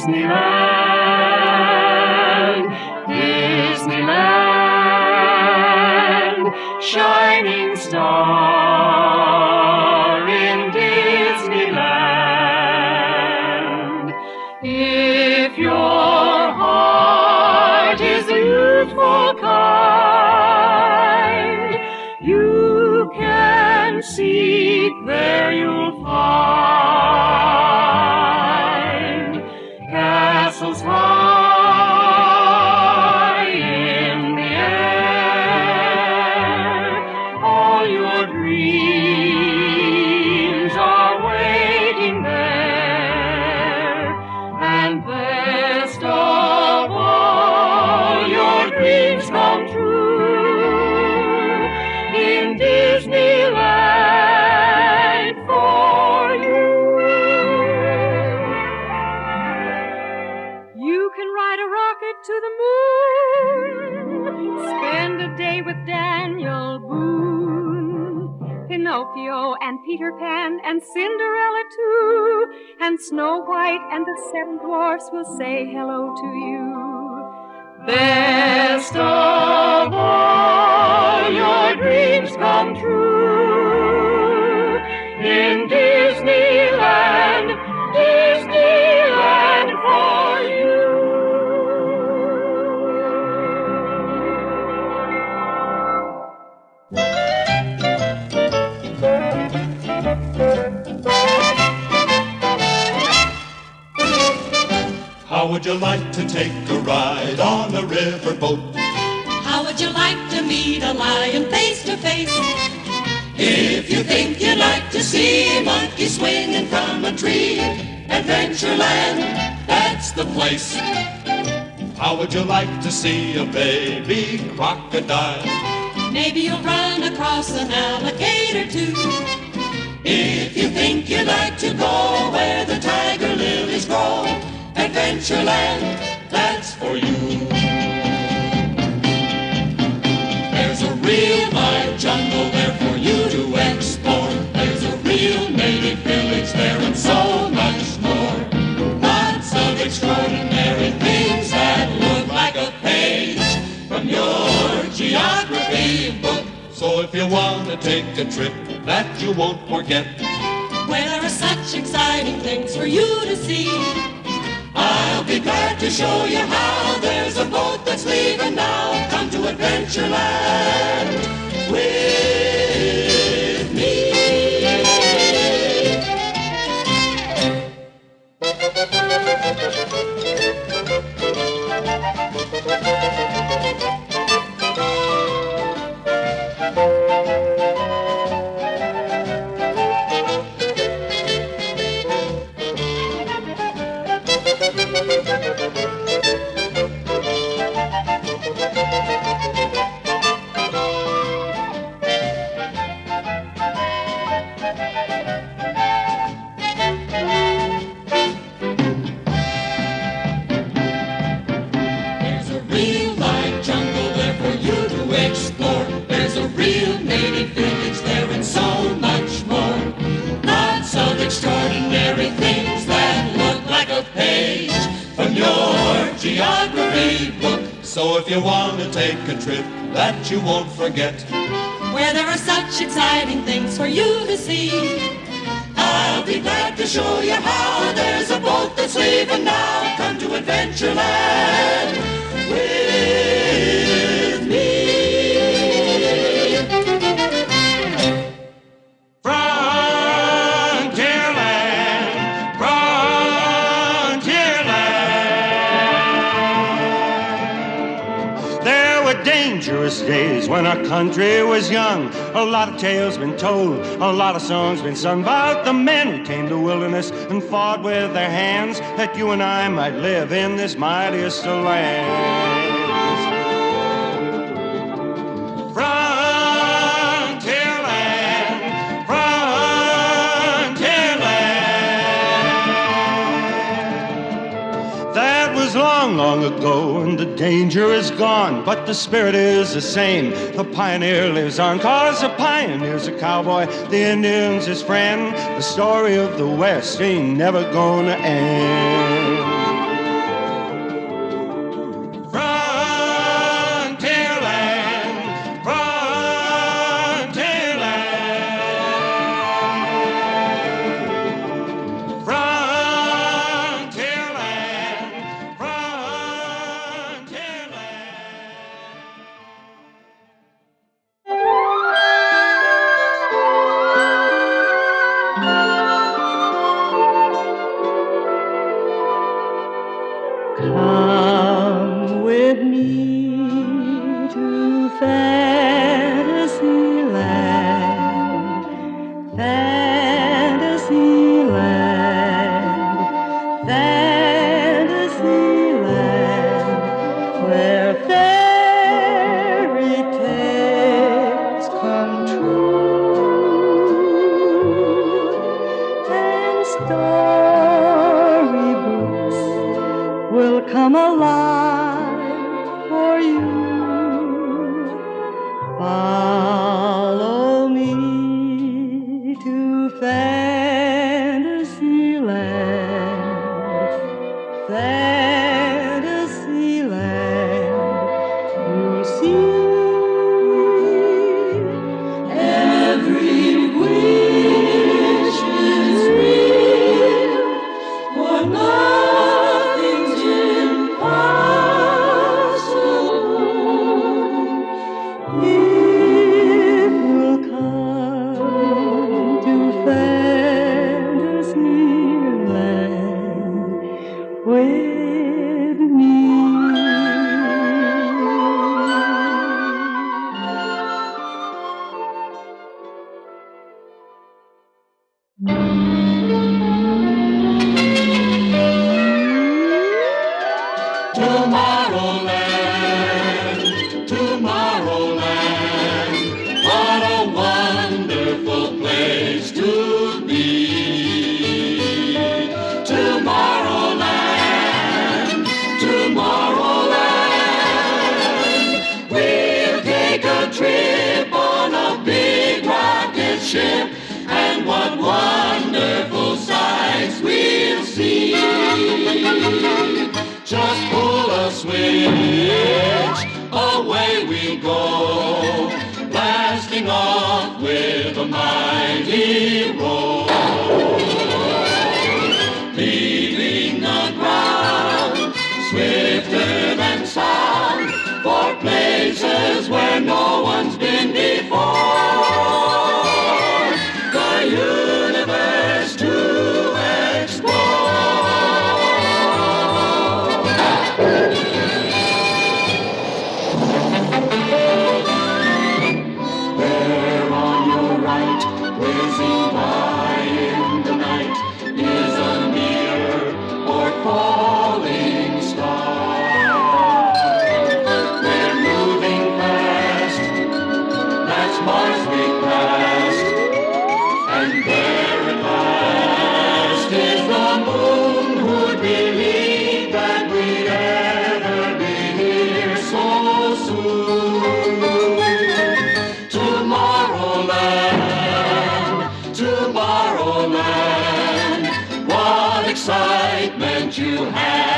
Disneyland, Disneyland, shining star in Disneyland. If your heart is youthful kind, you can seek, there you'll find castles high in the air. All your dreams are waiting there, and best of all, your dreams come true in Disneyland for you. You can ride a rocket to the moon, spend a day with Daniel Boone, Pinocchio and Peter Pan and Cinderella too, and Snow White and the Seven Dwarfs will say hello to you. Best of all, your dreams come true in Disneyland, Disneyland for you. How would you like to take a ride on a riverboat? How would you like to meet a lion face to face? If you think you'd like to see a monkey swinging from a tree, Adventureland, that's the place. How would you like to see a baby crocodile? Maybe you'll run across an alligator too. If you think you'd like to go where the tiger lilies grow, Adventureland, that's for you. There's a real live jungle there for you to explore. There's a real native village there and so much more. Lots of extraordinary things that look like a page from your geography book. So if you want to take a trip that you won't forget, where there are such exciting things for you to see, I'll be glad to show you how. There's a boat that's leaving now. Come to Adventureland with me. So if you want to take a trip that you won't forget, where there are such exciting things for you to see, I'll be glad to show you how. There's a boat that's leaving now. Come to Adventureland with me. Dangerous days when our country was young. A lot of tales been told, a lot of songs been sung about the men who tamed the wilderness and fought with their hands that you and I might live in this mightiest of lands. Frontierland, Frontierland. That was long, long ago, and the danger is gone, but the spirit is the same. The pioneer lives on, 'cause the pioneer's a cowboy, the Indian's his friend. The story of the West ain't never gonna end. Follow me to Fantasyland, Fantasyland. You'll see every wish is real, for nothing's impossible. If you'll come to Fantasyland with me. Tomorrowland, Tomorrowland, what a wonderful place to be. Tomorrowland, Tomorrowland, we'll take a trip on a big rocket ship, and what wonderful sights we'll see. Just pull a switch, away we go, blasting off with a mighty roar, leaving the ground swifter than sound for places where no one's been before. The universe to explore. There on your right, whizzing by in the night, is a near or falling star. They're moving fast, that's Mars we passed, and there at last is the moon. Who'd believe that we'd ever be here so soon? Tomorrowland, Tomorrowland, what excitement you have.